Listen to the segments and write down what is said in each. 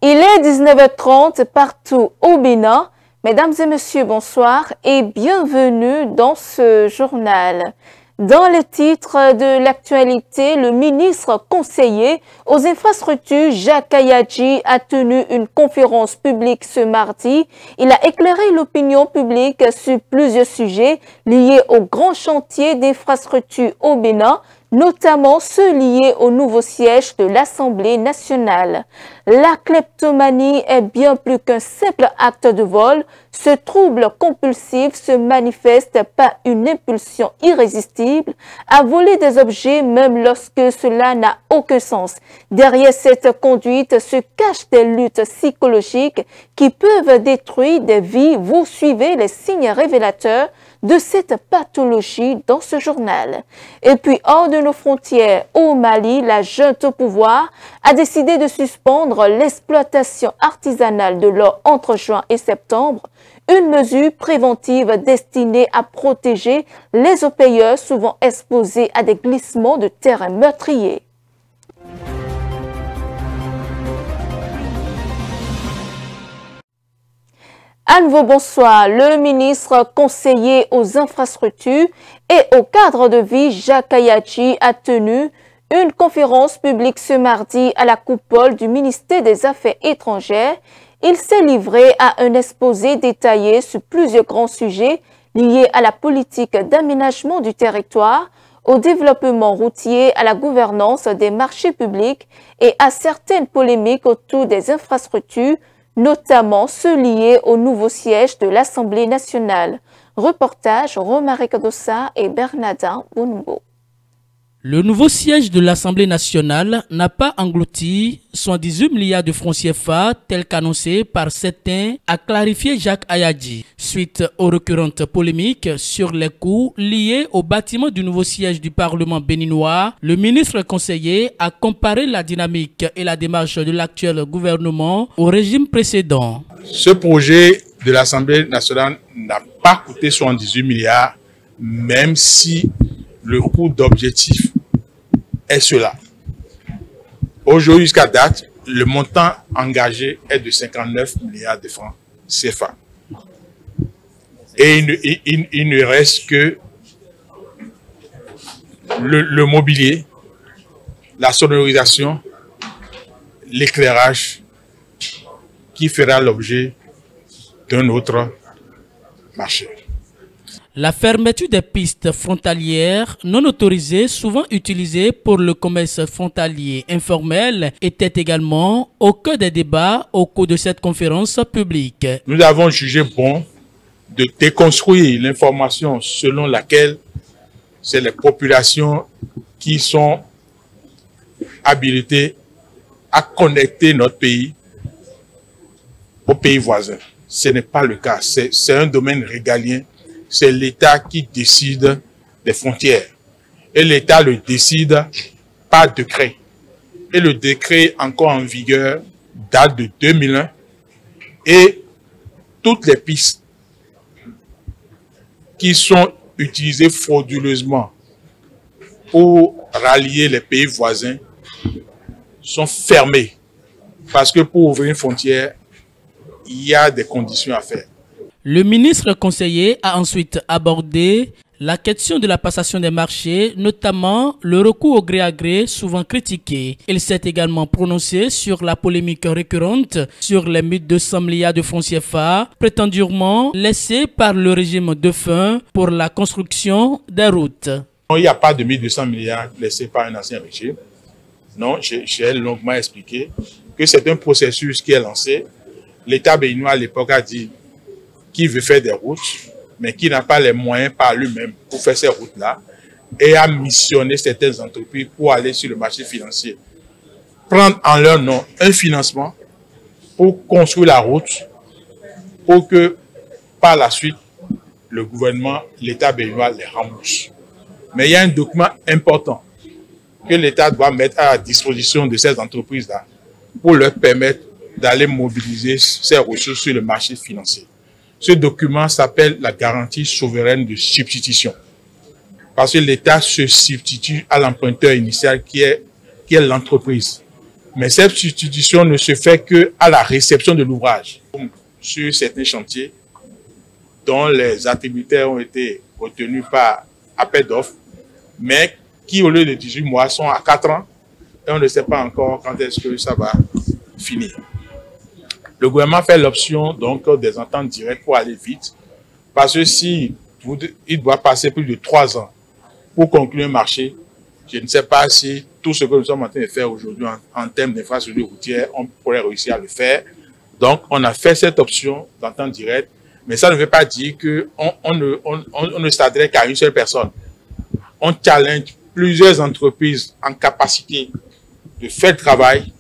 Il est 19h30 partout au Bénin. Mesdames et messieurs, bonsoir et bienvenue dans ce journal. Dans le titre de l'actualité, le ministre conseiller aux infrastructures, Jacques Kayadji, a tenu une conférence publique ce mardi. Il a éclairé l'opinion publique sur plusieurs sujets liés au grand chantier d'infrastructures au Bénin, notamment ceux liés au nouveau siège de l'Assemblée nationale. La kleptomanie est bien plus qu'un simple acte de vol. Ce trouble compulsif se manifeste par une impulsion irrésistible à voler des objets même lorsque cela n'a aucun sens. Derrière cette conduite se cachent des luttes psychologiques qui peuvent détruire des vies. Vous suivez les signes révélateurs de cette pathologie dans ce journal. Et puis, hors de nos frontières, au Mali, la junte au pouvoir a décidé de suspendre l'exploitation artisanale de l'or entre juin et septembre, une mesure préventive destinée à protéger les eaux-payeurs souvent exposés à des glissements de terrain meurtriers. À nouveau, bonsoir. Le ministre conseiller aux infrastructures et au cadre de vie, Jacques Kayadji, a tenu une conférence publique ce mardi à la coupole du ministère des Affaires étrangères. Il s'est livré à un exposé détaillé sur plusieurs grands sujets liés à la politique d'aménagement du territoire, au développement routier, à la gouvernance des marchés publics et à certaines polémiques autour des infrastructures, notamment ceux liés au nouveau siège de l'Assemblée nationale. Reportage Romaric Dossa et Bernardin Bounbo. Le nouveau siège de l'Assemblée nationale n'a pas englouti 118 milliards de francs CFA tel qu'annoncé par certains, a clarifié Jacques Kayadji. Suite aux récurrentes polémiques sur les coûts liés au bâtiment du nouveau siège du Parlement béninois, le ministre conseiller a comparé la dynamique et la démarche de l'actuel gouvernement au régime précédent. Ce projet de l'Assemblée nationale n'a pas coûté 78 milliards, même si le coût d'objectif est cela. Aujourd'hui, jusqu'à date, le montant engagé est de 59 milliards de francs CFA. Et il ne reste que le mobilier, la sonorisation, l'éclairage qui fera l'objet d'un autre marché. La fermeture des pistes frontalières non autorisées, souvent utilisées pour le commerce frontalier informel, était également au cœur des débats au cours de cette conférence publique. Nous avons jugé bon de déconstruire l'information selon laquelle c'est les populations qui sont habilitées à connecter notre pays aux pays voisins. Ce n'est pas le cas. C'est un domaine régalien. C'est l'État qui décide des frontières. Et l'État le décide par décret. Et le décret encore en vigueur date de 2001. Et toutes les pistes qui sont utilisées frauduleusement pour rallier les pays voisins sont fermées. Parce que pour ouvrir une frontière, il y a des conditions à faire. Le ministre conseiller a ensuite abordé la question de la passation des marchés, notamment le recours au gré à gré, souvent critiqué. Il s'est également prononcé sur la polémique récurrente sur les 1200 milliards de francs CFA prétendument laissés par le régime défunt pour la construction des routes. Il n'y a pas de 1200 milliards laissés par un ancien régime. Non, j'ai longuement expliqué que c'est un processus qui est lancé. L'État béninois à l'époque a dit qui veut faire des routes, mais qui n'a pas les moyens par lui-même pour faire ces routes-là, et a missionné certaines entreprises pour aller sur le marché financier, prendre en leur nom un financement pour construire la route, pour que par la suite, le gouvernement, l'État béninois les rembourse. Mais il y a un document important que l'État doit mettre à la disposition de ces entreprises-là pour leur permettre d'aller mobiliser ces ressources sur le marché financier. Ce document s'appelle la garantie souveraine de substitution. Parce que l'État se substitue à l'emprunteur initial qui est l'entreprise. Mais cette substitution ne se fait qu'à la réception de l'ouvrage. Sur certains chantiers dont les attributaires ont été retenus par appel d'offres, mais qui au lieu de 18 mois sont à 4 ans et on ne sait pas encore quand est-ce que ça va finir. Le gouvernement fait l'option donc des ententes directes pour aller vite, parce que si il doit passer plus de 3 ans pour conclure un marché, je ne sais pas si tout ce que nous sommes en train de faire aujourd'hui en termes d'infrastructure routière, on pourrait réussir à le faire. Donc, on a fait cette option d'entente directe, mais ça ne veut pas dire qu'on ne s'adresse qu'à une seule personne. On challenge plusieurs entreprises en capacité de faire le travail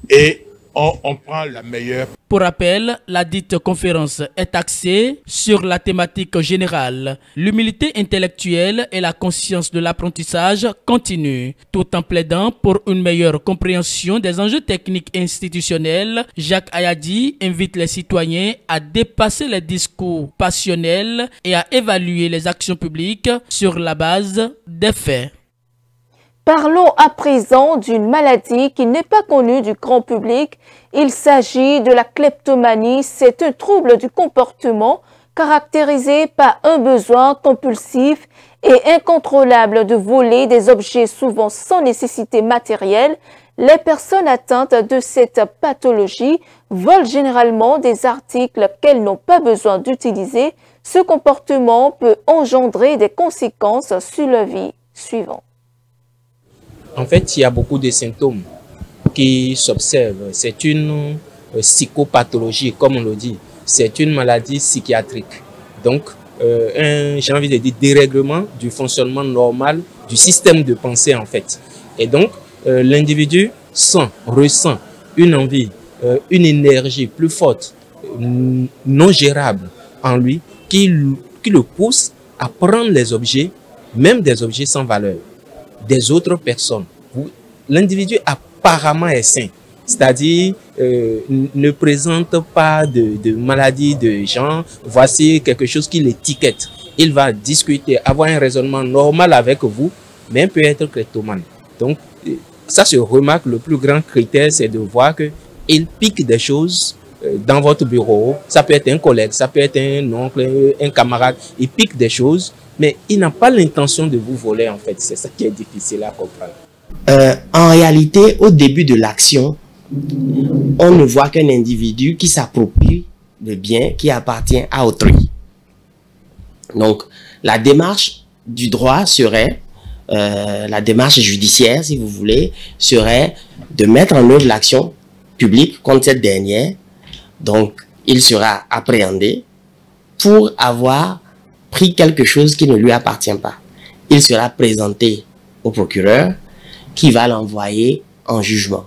et on prend la meilleure. Pour rappel, la dite conférence est axée sur la thématique générale, l'humilité intellectuelle et la conscience de l'apprentissage continu. Tout en plaidant pour une meilleure compréhension des enjeux techniques et institutionnels, Jacques Ayadi invite les citoyens à dépasser les discours passionnels et à évaluer les actions publiques sur la base des faits. Parlons à présent d'une maladie qui n'est pas connue du grand public. Il s'agit de la kleptomanie. C'est un trouble du comportement caractérisé par un besoin compulsif et incontrôlable de voler des objets souvent sans nécessité matérielle. Les personnes atteintes de cette pathologie volent généralement des articles qu'elles n'ont pas besoin d'utiliser. Ce comportement peut engendrer des conséquences sur la vie suivante. En fait, il y a beaucoup de symptômes qui s'observent. C'est une psychopathologie, comme on le dit. C'est une maladie psychiatrique. Donc, j'ai envie de dire dérèglement du fonctionnement normal du système de pensée, en fait. Et donc, l'individu ressent une envie, une énergie plus forte, non gérable en lui, qui le pousse à prendre les objets, même des objets sans valeur, des autres personnes. L'individu apparemment est sain, c'est-à-dire ne présente pas de maladie de genre. Voici quelque chose qui l'étiquette. Il va discuter, avoir un raisonnement normal avec vous, mais peut être kleptomane. Donc, ça se remarque, le plus grand critère, c'est de voir qu'il pique des choses dans votre bureau. Ça peut être un collègue, ça peut être un oncle, un camarade. Il pique des choses, mais il n'a pas l'intention de vous voler, en fait. C'est ça qui est difficile à comprendre. En réalité, au début de l'action, on ne voit qu'un individu qui s'approprie le bien qui appartient à autrui. Donc, la démarche du droit serait, la démarche judiciaire, si vous voulez, serait de mettre en œuvre l'action publique contre cette dernière. Donc, il sera appréhendé pour avoir pris quelque chose qui ne lui appartient pas. Il sera présenté au procureur qui va l'envoyer en jugement.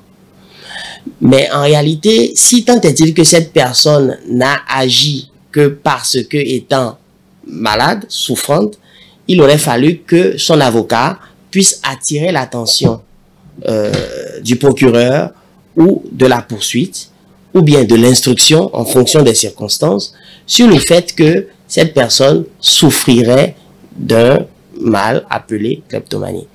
Mais en réalité, si tant est-il que cette personne n'a agi que parce que étant malade, souffrante, il aurait fallu que son avocat puisse attirer l'attention du procureur ou de la poursuite ou bien de l'instruction en fonction des circonstances sur le fait que cette personne souffrirait d'un mal appelé kleptomanie.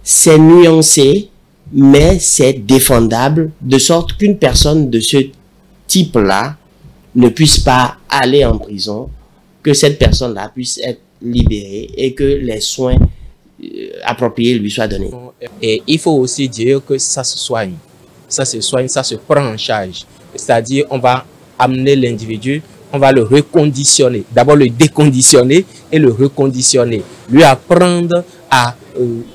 C'est nuancé, mais c'est défendable, de sorte qu'une personne de ce type-là ne puisse pas aller en prison, que cette personne-là puisse être libérée et que les soins appropriés lui soient donnés. Et il faut aussi dire que ça se soigne. Ça se soigne, ça se prend en charge. C'est-à-dire, on va amener l'individu, on va le reconditionner. D'abord le déconditionner et le reconditionner. Lui apprendre à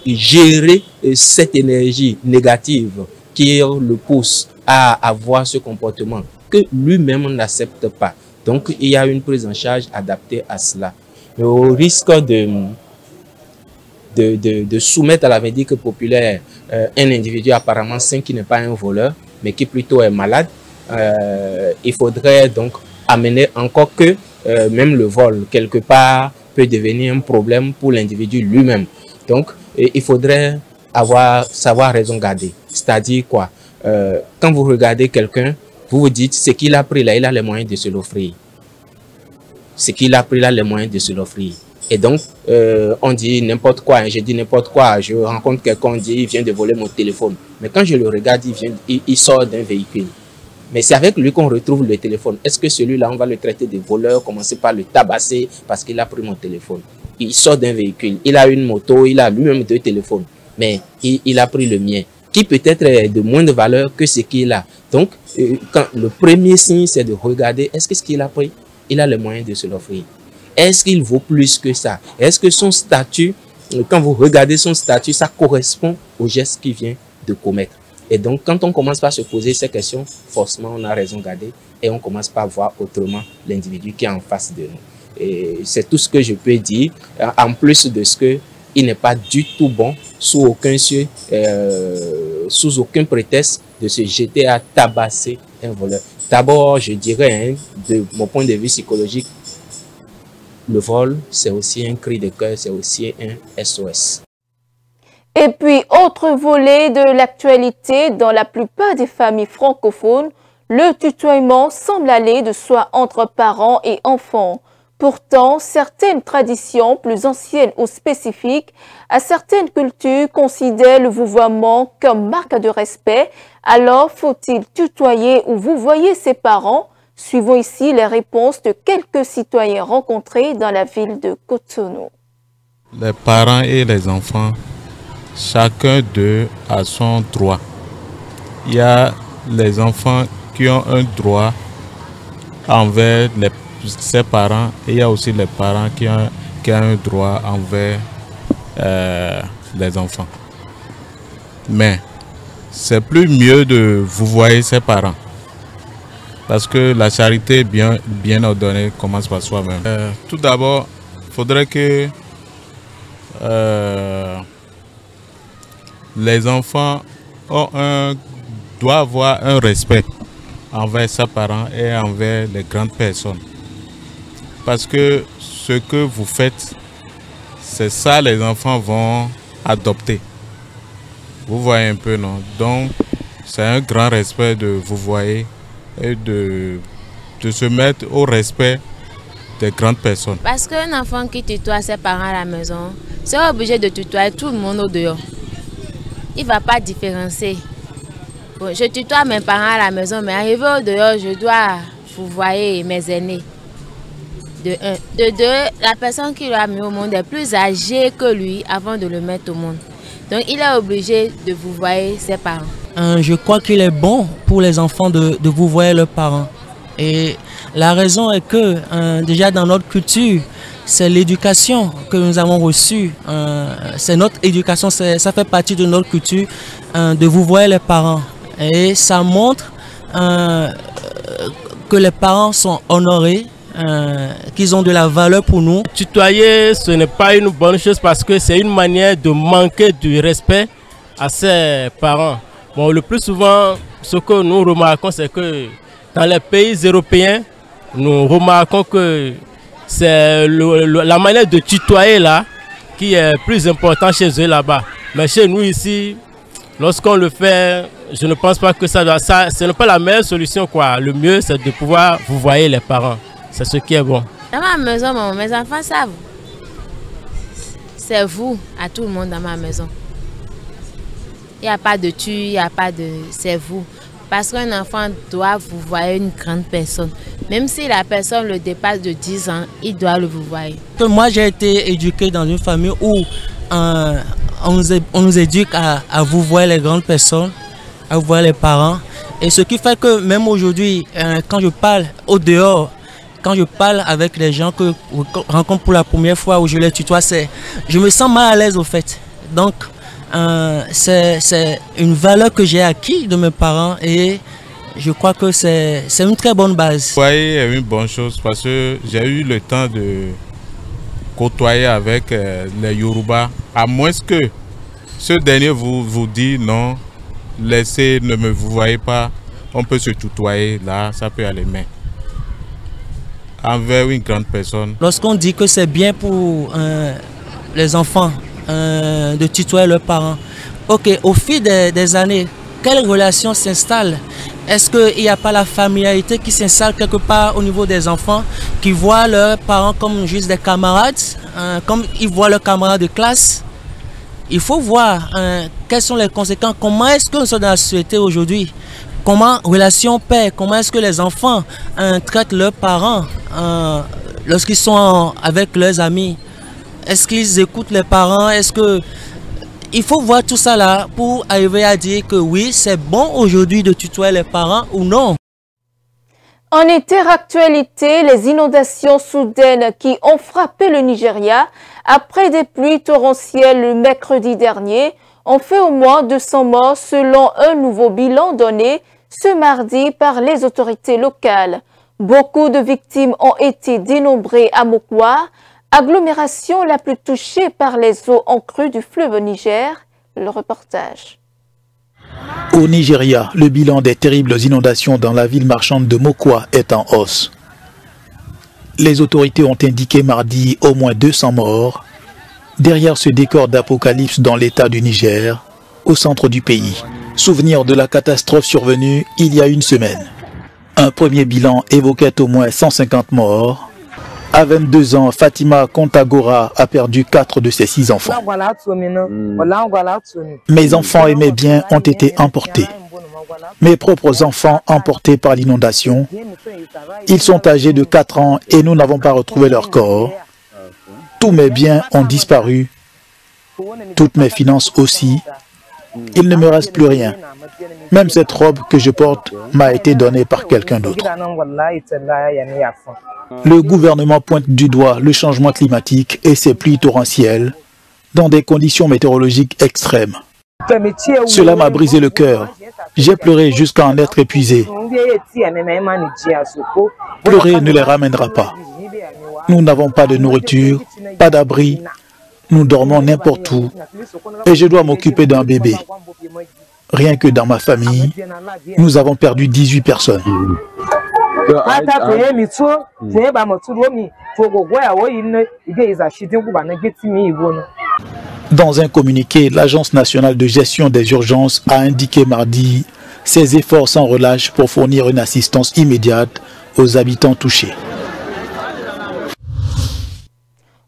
gérer cette énergie négative qui le pousse à avoir ce comportement que lui-même n'accepte pas. Donc, il y a une prise en charge adaptée à cela. Mais au risque de soumettre à la verdict populaire un individu apparemment sain qui n'est pas un voleur, mais qui plutôt est malade, il faudrait donc amener encore que même le vol, quelque part, peut devenir un problème pour l'individu lui-même. Donc, il faudrait savoir raison garder. C'est-à-dire quoi? Quand vous regardez quelqu'un, vous vous dites, ce qu'il a pris là, il a les moyens de se l'offrir. Ce qu'il a pris là, les moyens de se l'offrir. Et donc, on dit n'importe quoi, hein, je dis n'importe quoi, je rencontre quelqu'un, on dit, il vient de voler mon téléphone. Mais quand je le regarde, il sort d'un véhicule. Mais c'est avec lui qu'on retrouve le téléphone. Est-ce que celui-là, on va le traiter de voleur, commencer par le tabasser parce qu'il a pris mon téléphone? Il sort d'un véhicule, il a une moto, il a lui-même 2 téléphones. Mais il a pris le mien, qui peut-être est de moins de valeur que ce qu'il a. Donc, quand le premier signe, c'est de regarder, est-ce que ce qu'il a pris, il a les moyens de se l'offrir? Est-ce qu'il vaut plus que ça? Est-ce que son statut, quand vous regardez son statut, ça correspond au geste qu'il vient de commettre? Et donc, quand on commence par se poser ces questions, forcément, on a raison de garder et on commence par voir autrement l'individu qui est en face de nous. Et c'est tout ce que je peux dire, en plus de ce qu'il n'est pas du tout bon, sous aucun prétexte, de se jeter à tabasser un voleur. D'abord, je dirais, de mon point de vue psychologique, le vol, c'est aussi un cri de cœur, c'est aussi un SOS. Et puis, autre volet de l'actualité, dans la plupart des familles francophones, le tutoiement semble aller de soi entre parents et enfants. Pourtant, certaines traditions plus anciennes ou spécifiques à certaines cultures considèrent le vouvoiement comme marque de respect. Alors, faut-il tutoyer ou vouvoyer ses parents? Suivons ici les réponses de quelques citoyens rencontrés dans la ville de Cotonou. Les parents et les enfants, chacun d'eux a son droit. Il y a les enfants qui ont un droit envers ses parents et il y a aussi les parents qui ont un droit envers les enfants. Mais c'est plus mieux de vouvoyer ses parents parce que la charité bien ordonnée commence par soi-même. Tout d'abord, il faudrait que les enfants doivent avoir un respect envers ses parents et envers les grandes personnes. Parce que ce que vous faites, c'est ça les enfants vont adopter. Vous voyez un peu, non? Donc, c'est un grand respect de vous voyer et de se mettre au respect des grandes personnes. Parce qu'un enfant qui tutoie ses parents à la maison, c'est obligé de tutoyer tout le monde au dehors. Il ne va pas différencier. Bon, je tutoie mes parents à la maison, mais arrivé au dehors, je dois vouvoyer mes aînés. De un. De deux, la personne qui l'a mis au monde est plus âgée que lui avant de le mettre au monde. Donc il est obligé de vouvoyer ses parents. Je crois qu'il est bon pour les enfants de vouvoyer leurs parents. Et la raison est que déjà dans notre culture, c'est l'éducation que nous avons reçue. C'est notre éducation, ça fait partie de notre culture de vouvoyer les parents. Et ça montre que les parents sont honorés, qu'ils ont de la valeur pour nous. Tutoyer, ce n'est pas une bonne chose parce que c'est une manière de manquer du respect à ses parents. Bon, le plus souvent, ce que nous remarquons, c'est que dans les pays européens, nous remarquons que c'est la manière de tutoyer là qui est plus important chez eux là-bas. Mais chez nous ici, lorsqu'on le fait, je ne pense pas que ce n'est pas la meilleure solution, quoi. Le mieux, c'est de pouvoir vouvoyer les parents. C'est ce qui est bon. Dans ma maison, mes enfants savent. C'est vous, à tout le monde dans ma maison. Il n'y a pas de tu, il n'y a pas de... C'est vous. Parce qu'un enfant doit vouvoyer une grande personne. Même si la personne le dépasse de 10 ans, il doit le vouvoyer. Moi, j'ai été éduqué dans une famille où on nous éduque à vouvoyer les grandes personnes, à vouvoyer les parents. Et ce qui fait que même aujourd'hui, quand je parle au dehors, quand je parle avec les gens que je rencontre pour la première fois, où je les tutoie, je me sens mal à l'aise au fait. Donc, c'est une valeur que j'ai acquise de mes parents et je crois que c'est une très bonne base. Vouvoyer est une bonne chose parce que j'ai eu le temps de côtoyer avec les Yoruba. À moins que ce dernier vous dit non, laissez, ne me vouvoyez pas, on peut se tutoyer, là ça peut aller, mais envers une grande personne. Lorsqu'on dit que c'est bien pour les enfants de tutoyer leurs parents, ok, au fil des années, quelle relation s'installe? Est-ce qu'il n'y a pas la familiarité qui s'installe quelque part au niveau des enfants qui voient leurs parents comme juste des camarades, comme ils voient leurs camarades de classe? Il faut voir quelles sont les conséquences? Comment est-ce que nous sommes dans la société aujourd'hui? Comment relation paix? Comment est-ce que les enfants traitent leurs parents lorsqu'ils sont avec leurs amis? Est-ce qu'ils écoutent les parents? Est-ce que... Il faut voir tout ça là pour arriver à dire que oui, c'est bon aujourd'hui de tutoyer les parents ou non. En interactualité, les inondations soudaines qui ont frappé le Nigeria après des pluies torrentielles le mercredi dernier ont fait au moins 200 morts selon un nouveau bilan donné ce mardi par les autorités locales. Beaucoup de victimes ont été dénombrées à Mokwa, agglomération la plus touchée par les eaux en crue du fleuve Niger. Le reportage. Au Nigeria, le bilan des terribles inondations dans la ville marchande de Mokwa est en hausse. Les autorités ont indiqué mardi au moins 200 morts derrière ce décor d'apocalypse dans l'état du Niger, au centre du pays. Souvenir de la catastrophe survenue il y a une semaine. Un premier bilan évoquait au moins 150 morts. À 22 ans, Fatima Kontagora a perdu 4 de ses 6 enfants. Mes enfants et mes biens ont été emportés. Mes propres enfants emportés par l'inondation. Ils sont âgés de 4 ans et nous n'avons pas retrouvé leur corps. Tous mes biens ont disparu. Toutes mes finances aussi. Il ne me reste plus rien. Même cette robe que je porte m'a été donnée par quelqu'un d'autre. Le gouvernement pointe du doigt le changement climatique et ses pluies torrentielles dans des conditions météorologiques extrêmes. Cela m'a brisé le cœur. J'ai pleuré jusqu'à en être épuisé. Pleurer ne les ramènera pas. Nous n'avons pas de nourriture, pas d'abri. Nous dormons n'importe où et je dois m'occuper d'un bébé. Rien que dans ma famille, nous avons perdu 18 personnes. Dans un communiqué, l'Agence nationale de gestion des urgences a indiqué mardi ses efforts sans relâche pour fournir une assistance immédiate aux habitants touchés.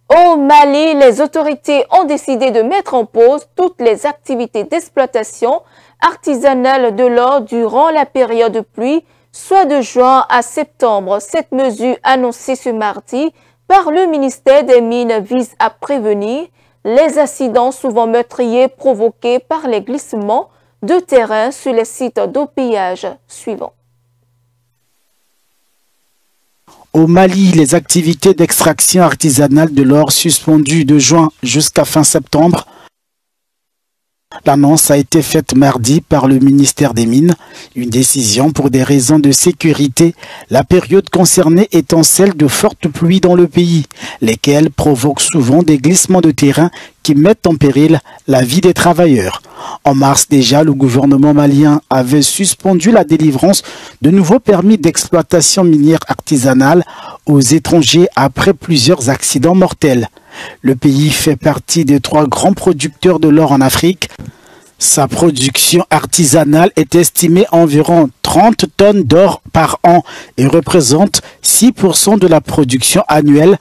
Au Mali, les autorités ont décidé de mettre en pause toutes les activités d'exploitation artisanale de l'or durant la période de pluie, soit de juin à septembre. Cette mesure annoncée ce mardi par le ministère des Mines vise à prévenir les accidents souvent meurtriers provoqués par les glissements de terrain sur les sites d'opillage suivants. Au Mali, les activités d'extraction artisanale de l'or suspendues de juin jusqu'à fin septembre. L'annonce a été faite mardi par le ministère des Mines, une décision pour des raisons de sécurité, la période concernée étant celle de fortes pluies dans le pays, lesquelles provoquent souvent des glissements de terrain qui mettent en péril la vie des travailleurs. En mars déjà, le gouvernement malien avait suspendu la délivrance de nouveaux permis d'exploitation minière artisanale aux étrangers après plusieurs accidents mortels. Le pays fait partie des 3 grands producteurs de l'or en Afrique. Sa production artisanale est estimée à environ 30 tonnes d'or par an et représente 6% de la production annuelle.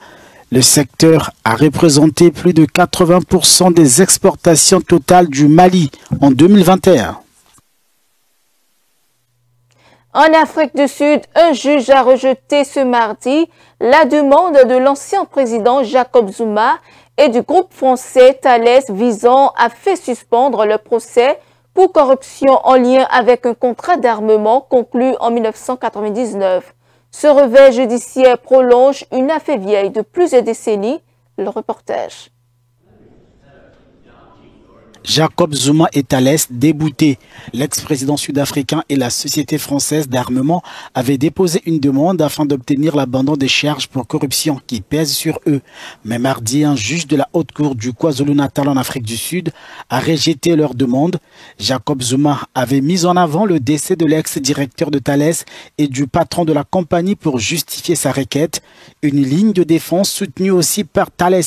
Le secteur a représenté plus de 80% des exportations totales du Mali en 2021. En Afrique du Sud, un juge a rejeté ce mardi la demande de l'ancien président Jacob Zuma et du groupe français Thales visant à faire suspendre le procès pour corruption en lien avec un contrat d'armement conclu en 1999. Ce revers judiciaire prolonge une affaire vieille de plusieurs décennies. Le reportage. Jacob Zuma et Thales déboutés. L'ex-président sud-africain et la société française d'armement avaient déposé une demande afin d'obtenir l'abandon des charges pour corruption qui pèsent sur eux. Mais mardi, un juge de la haute cour du KwaZulu-Natal en Afrique du Sud a rejeté leur demande. Jacob Zuma avait mis en avant le décès de l'ex-directeur de Thales et du patron de la compagnie pour justifier sa requête. Une ligne de défense soutenue aussi par Thales.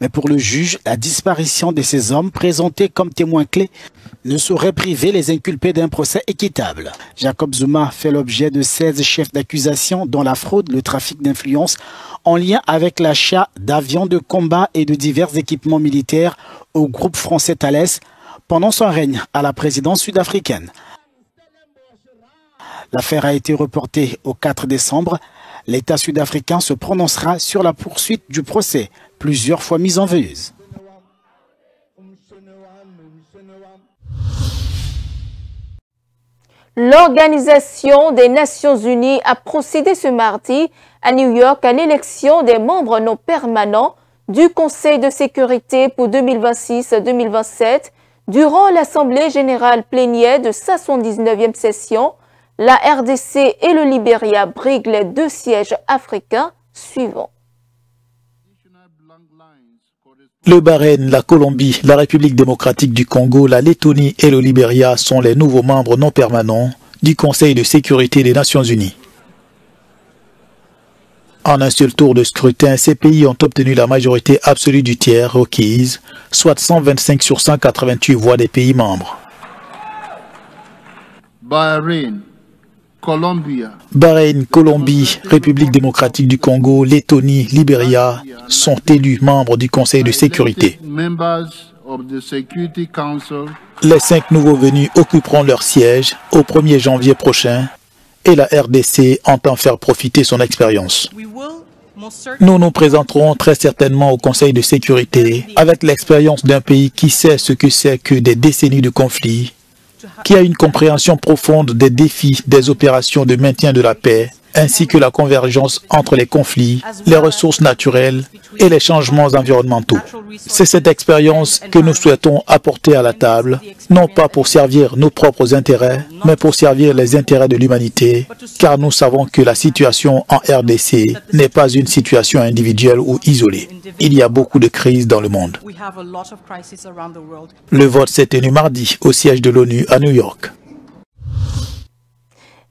Mais pour le juge, la disparition de ces hommes présentés comme témoins clés ne saurait priver les inculpés d'un procès équitable. Jacob Zuma fait l'objet de 16 chefs d'accusation dont la fraude, le trafic d'influence en lien avec l'achat d'avions de combat et de divers équipements militaires au groupe français Thales. pendant son règne à la présidence sud-africaine. L'affaire a été reportée au 4 décembre. L'État sud-africain se prononcera sur la poursuite du procès, plusieurs fois mis en veilleuse. L'Organisation des Nations Unies a procédé ce mardi à New York à l'élection des membres non permanents du Conseil de sécurité pour 2026-2027 durant l'Assemblée générale plénière de sa 79e session. La RDC et le Libéria briguent les 2 sièges africains suivants. Le Bahreïn, la Colombie, la République démocratique du Congo, la Lettonie et le Libéria sont les nouveaux membres non permanents du Conseil de sécurité des Nations Unies. En un seul tour de scrutin, ces pays ont obtenu la majorité absolue du tiers requise, soit 125 sur 188 voix des pays membres. Bahreïn, Colombie, République démocratique du Congo, Lettonie, Libéria sont élus membres du Conseil de sécurité. Les 5 nouveaux venus occuperont leur siège au 1er janvier prochain et la RDC entend faire profiter son expérience. Nous nous présenterons très certainement au Conseil de sécurité avec l'expérience d'un pays qui sait ce que c'est que des décennies de conflits, qui a une compréhension profonde des défis des opérations de maintien de la paix, ainsi que la convergence entre les conflits, les ressources naturelles et les changements environnementaux. C'est cette expérience que nous souhaitons apporter à la table, non pas pour servir nos propres intérêts, mais pour servir les intérêts de l'humanité, car nous savons que la situation en RDC n'est pas une situation individuelle ou isolée. Il y a beaucoup de crises dans le monde. Le vote s'est tenu mardi au siège de l'ONU à New York.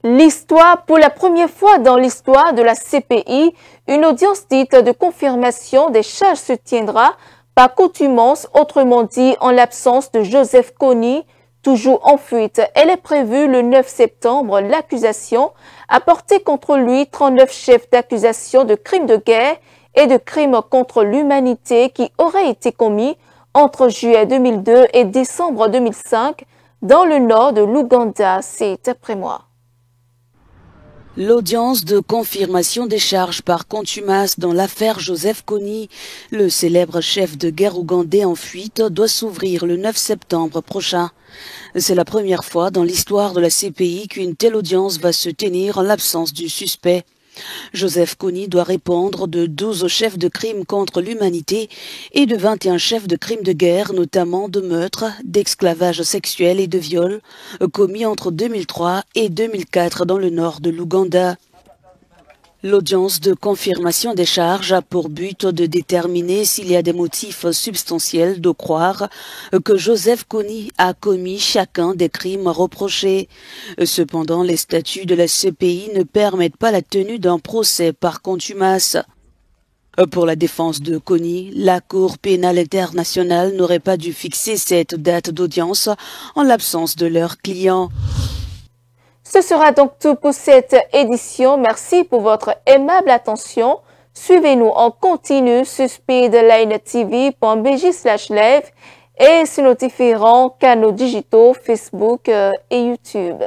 L'histoire, pour la première fois dans l'histoire de la CPI, une audience dite de confirmation des charges se tiendra par contumace, autrement dit en l'absence de Joseph Kony, toujours en fuite. Elle est prévue le 9 septembre. L'accusation a porté contre lui 39 chefs d'accusation de crimes de guerre et de crimes contre l'humanité qui auraient été commis entre juillet 2002 et décembre 2005 dans le nord de l'Ouganda. C'est après moi. L'audience de confirmation des charges par contumace dans l'affaire Joseph Kony, le célèbre chef de guerre ougandais en fuite, doit s'ouvrir le 9 septembre prochain. C'est la première fois dans l'histoire de la CPI qu'une telle audience va se tenir en l'absence du suspect. Joseph Kony doit répondre de 12 chefs de crimes contre l'humanité et de 21 chefs de crimes de guerre, notamment de meurtres, d'esclavage sexuel et de viols, commis entre 2003 et 2004 dans le nord de l'Ouganda. L'audience de confirmation des charges a pour but de déterminer s'il y a des motifs substantiels de croire que Joseph Kony a commis chacun des crimes reprochés. Cependant, les statuts de la CPI ne permettent pas la tenue d'un procès par contumace. Pour la défense de Kony, la Cour pénale internationale n'aurait pas dû fixer cette date d'audience en l'absence de leur client. Ce sera donc tout pour cette édition. Merci pour votre aimable attention. Suivez-nous en continu sur speedlinetv.bj/live et sur nos différents canaux digitaux Facebook et YouTube.